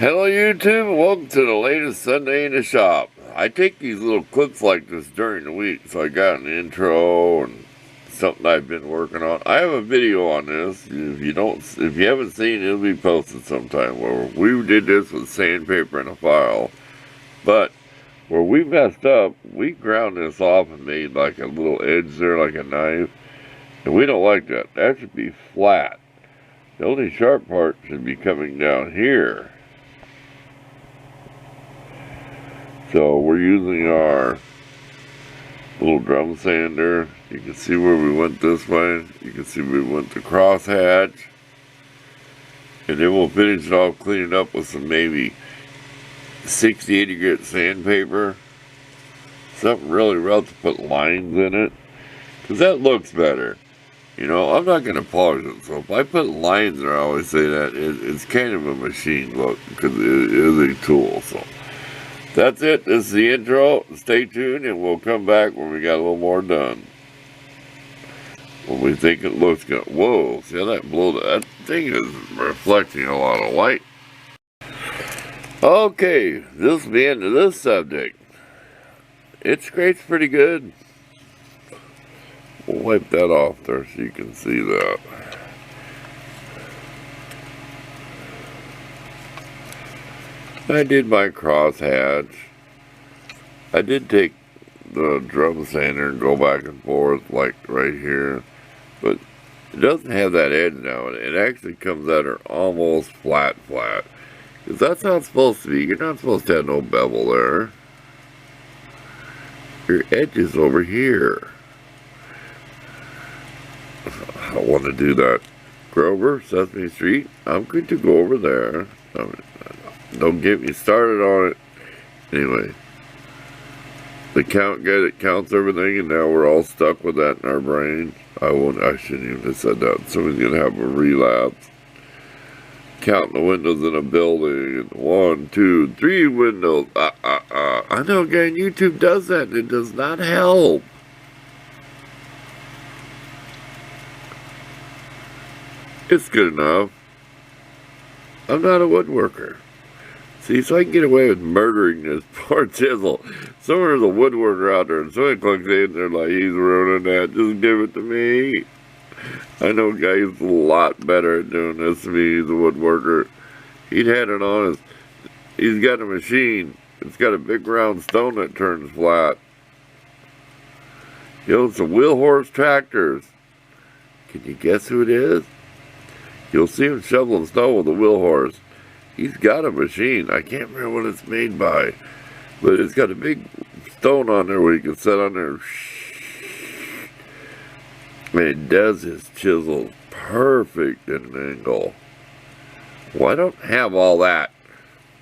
Hello YouTube, and welcome to the latest Sunday in the shop. I take these little clips like this during the week, so I got an intro and something I've been working on. I have a video on this. If you haven't seen it, it'll be posted sometime. Where we did this with sandpaper and a file, but where we messed up, we ground this off and made like a little edge there, like a knife, and we don't like that. That should be flat. The only sharp part should be coming down here. So we're using our little drum sander. You can see where we went this way. You can see we went the crosshatch. And then we'll finish it off, clean it up with some maybe 60, 80 grit sandpaper. Something really rough to put lines in it. Because that looks better. You know, I'm not going to polish it. So if I put lines there, I always say that it's kind of a machine look. Because it is a tool. So that's it. This is the intro. Stay tuned and we'll come back when we got a little more done. When we think it looks good. Whoa, see how that blow? That thing is reflecting a lot of light. Okay, this will be the end of this subject. It scrapes pretty good. We'll wipe that off there so you can see that. I did my crosshatch. I did take the drum sander and go back and forth like right here, but it doesn't have that edge now. It actually comes out here almost flat, because that's how it's supposed to be. You're not supposed to have no bevel there. Your edge is over here. I don't want to do that. Grover, Sesame Street, I'm good to go over there. Don't get me started on it. Anyway, the count guy that counts everything, and now we're all stuck with that in our brain. I shouldn't even have said that. Somebody's gonna have a relapse. Counting the windows in a building. 1, 2, 3 windows. I know, again, YouTube does that, and it does not help. It's good enough. I'm not a woodworker. See, so I can get away with murdering this poor chisel. There's a woodworker out there, and somebody clicks in there like, he's ruining that, just give it to me. I know guys a lot better at doing this than me. He's a woodworker. He'd had it on he's got a machine. It's got a big round stone that turns flat. You know, some wheel horse tractors. Can you guess who it is? You'll see him shoveling snow with a wheel horse. He's got a machine. I can't remember what it's made by, but it's got a big stone on there where you can sit on there. And it does his chisel perfect at an angle. Well, I don't have all that.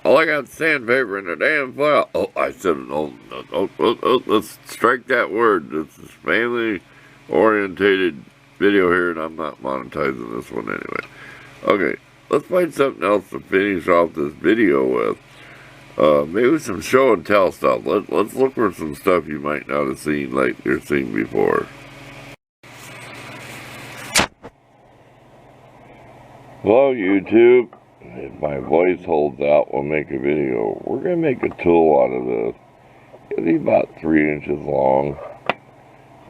All I got is sandpaper in the damn file. Oh, I said, let's strike that word. This is family-orientated video here, and I'm not monetizing this one anyway. Okay. Let's find something else to finish off this video with. Maybe some show and tell stuff. Let's look for some stuff you might not have seen like you've seen before. Hello YouTube. If my voice holds out, we'll make a video. We're going to make a tool out of this. It'll be about 3 inches long.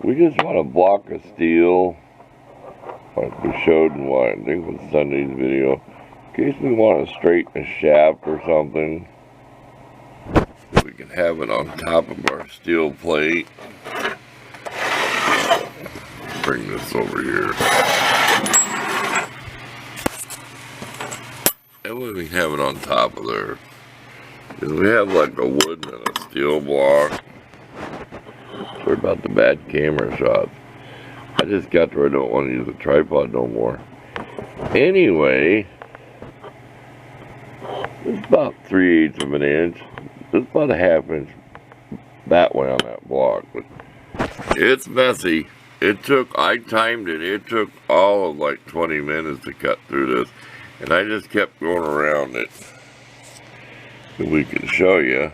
We just want a block of steel, like we showed in what I think was Sunday's video, in case we want to straighten a shaft or something. We can have it on top of our steel plate. Bring this over here. And we can have it on top of there. Because we have like a wood and a steel block. Sorry about the bad camera shots. I just got to where I don't want to use a tripod no more. Anyway, it's about 3/8 of an inch. It's about a 1/2 inch that way on that block. But it's messy. I timed it. It took all of like 20 minutes to cut through this. And I just kept going around it. So we can show you.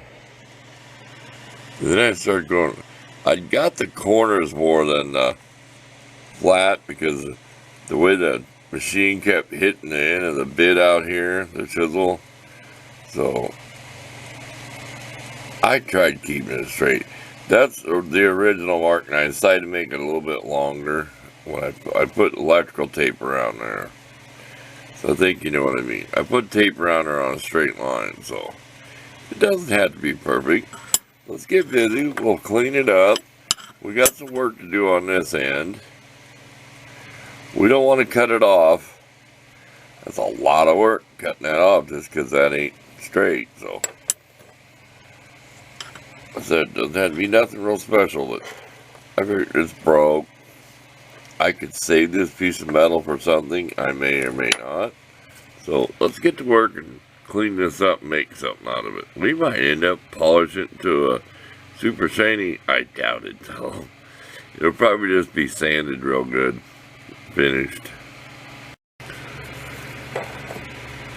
And then I started going. I got the corners more than flat because the way the machine kept hitting the end of the bit out here, the chisel. So I tried keeping it straight. That's the original mark, and I decided to make it a little bit longer when I put electrical tape around there. So I think you know what I mean. I put tape around there on a straight line, so it doesn't have to be perfect. Let's get busy. We'll clean it up. We got some work to do on this end. We don't want to cut it off. That's a lot of work cutting that off just because that ain't straight. So I said it doesn't have to be nothing real special, but I figured it's broke. I could save this piece of metal for something. I may or may not. So let's get to work and clean this up and make something out of it. We might end up polishing it to a super shiny. I doubt it though. It'll probably just be sanded real good. Finished.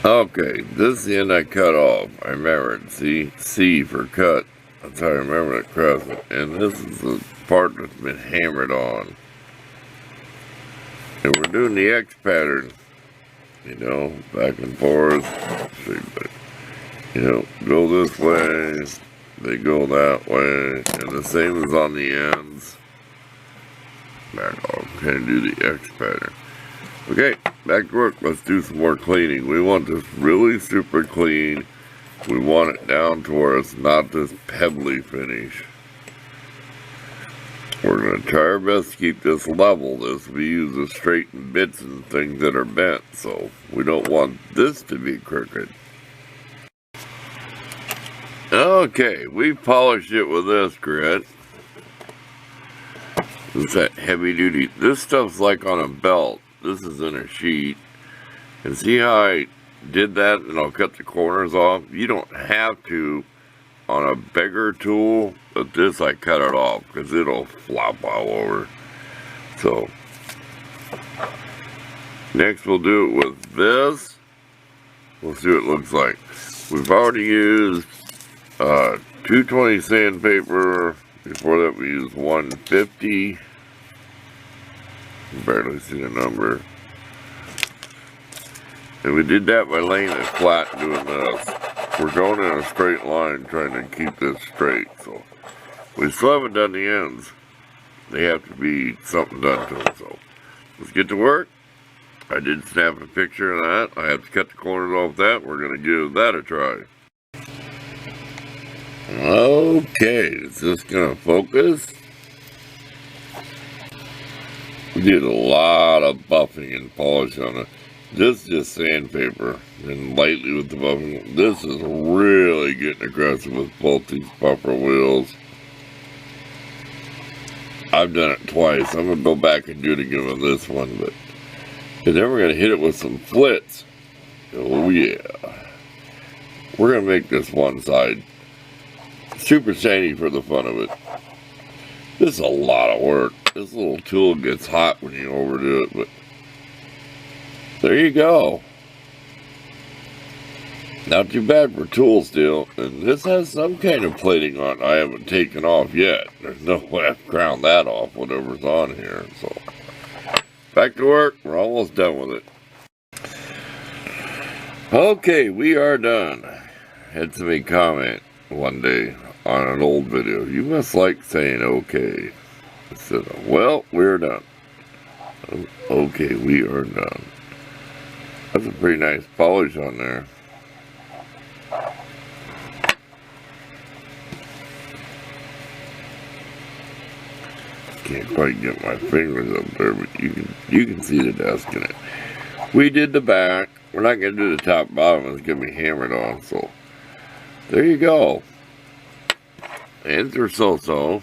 Okay, this is the end I cut off. I remember it. See? C for cut. That's how I remember that crescent. And this is the part that's been hammered on. And we're doing the X pattern, you know, back and forth. You know, go this way, they go that way, and the same as on the ends. Back off, kind of do the X pattern. Okay, back to work. Let's do some more cleaning. We want this really super clean. We want it down to where it's not this pebbly finish. We're going to try our best to keep this level as we use the straightened bits and things that are bent, so we don't want this to be crooked. Okay, we polished it with this grit. It's that heavy duty. This stuff's like on a belt. This is in a sheet. And see how I did that and I'll cut the corners off? You don't have to on a bigger tool, but this I cut it off because it'll flop all over. So next we'll do it with this. We'll see what it looks like. We've already used 220 sandpaper. Before that we used 150. Barely see the number. And we did that by laying it flat doing this. We're going in a straight line trying to keep this straight, so we still haven't done the ends. They have to be something done to them, so let's get to work. I did snap a picture of that. I have to cut the corners off that. We're going to give that a try. Okay, is this going to focus? We did a lot of buffing and polish on it. This is just sandpaper and lightly with the buffing. This is really getting aggressive with both these buffer wheels. I've done it twice. I'm going to go back and do it again with this one, but and then we're going to hit it with some flits. Oh yeah. We're going to make this one side super shiny for the fun of it. This is a lot of work. This little tool gets hot when you overdo it, but there you go. Not too bad for tool steel. And this has some kind of plating on it I haven't taken off yet. There's no way I've ground that off, whatever's on here. So, back to work. We're almost done with it. Okay, we are done. Had somebody comment one day on an old video. You must like saying okay. I said, well, we're done. Okay, we are done. That's a pretty nice polish on there. Can't quite get my fingers up there, but you can see the desk in it. We did the back. We're not going to do the top bottom. It's going to be hammered on. So there you go. Ends are so-so.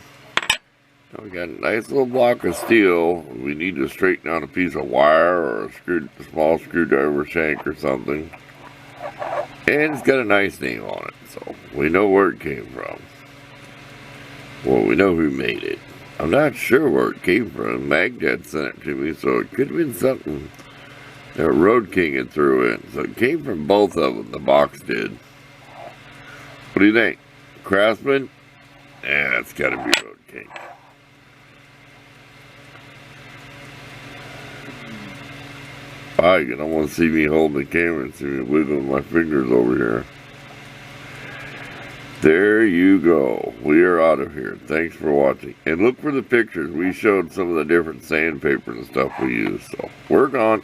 Now we got a nice little block of steel. We need to straighten out a piece of wire or a small screwdriver shank or something. And it's got a nice name on it, so we know where it came from. Well, we know who made it. I'm not sure where it came from. Magdad sent it to me, so it could have been something that Road King had threw in. So it came from both of them, the box did. What do you think? Craftsman? Yeah, it's got to be Road King. Wow, you can almost see me holding the camera and see me wiggling my fingers over here. There you go. We are out of here. Thanks for watching. And look for the pictures. We showed some of the different sandpaper and stuff we use. So we're gone.